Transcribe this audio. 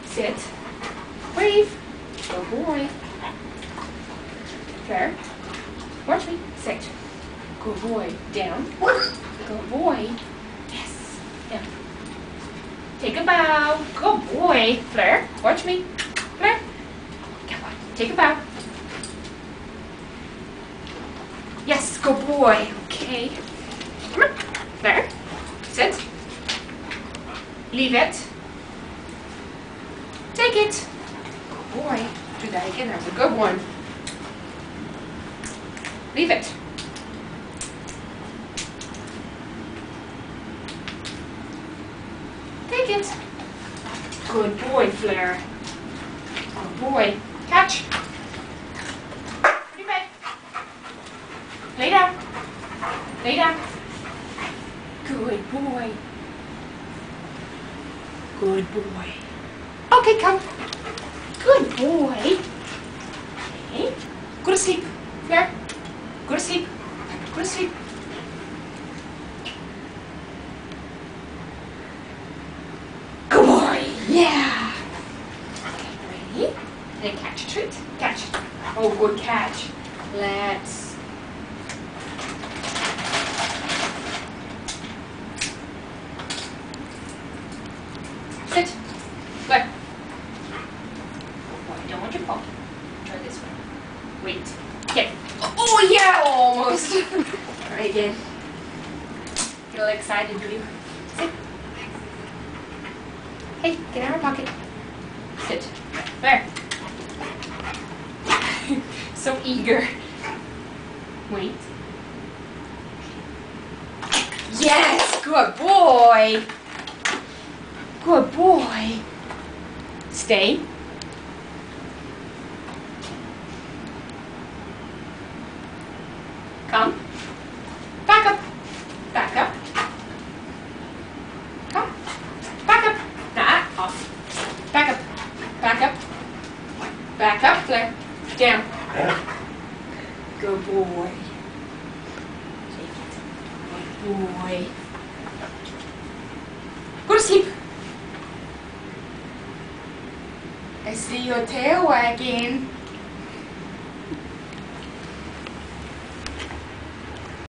Sit. Wave. Good boy. Fair. Watch me. Sit. Good boy. Down. Good boy. Yes. Down. Take a bow. Good boy. Flare. Watch me. Flare. Come on. Take a bow. Yes. Good boy. Okay. Come on. Flare. Sit. Leave it. Take it. Good boy. Do that again. That's a good one. Leave it. Take it. Good boy, Flare. Good boy. Catch. Pretty bad. Lay down. Lay down. Good boy. Good boy. Okay, come. Good boy. Okay. Go to sleep. Flare. Go to sleep. Go to sleep. Good boy. Yeah. Okay, ready? And catch a treat. Catch. Oh, good catch. Let's. Sit. Good. Oh, I don't want your paw. Try this one. Wait. Okay. Oh yeah, almost. Try again. Get all excited, do you? Sit. Hey, get out of my pocket. Sit. There. So eager. Wait. Yes, good boy. Good boy. Stay. Come. Back up. Back up. Come. Back up. Nah, off. Back up. Back up. Back up, Flare. Down. Good boy. Take it. Good boy. Go to sleep. I see your tail wagging.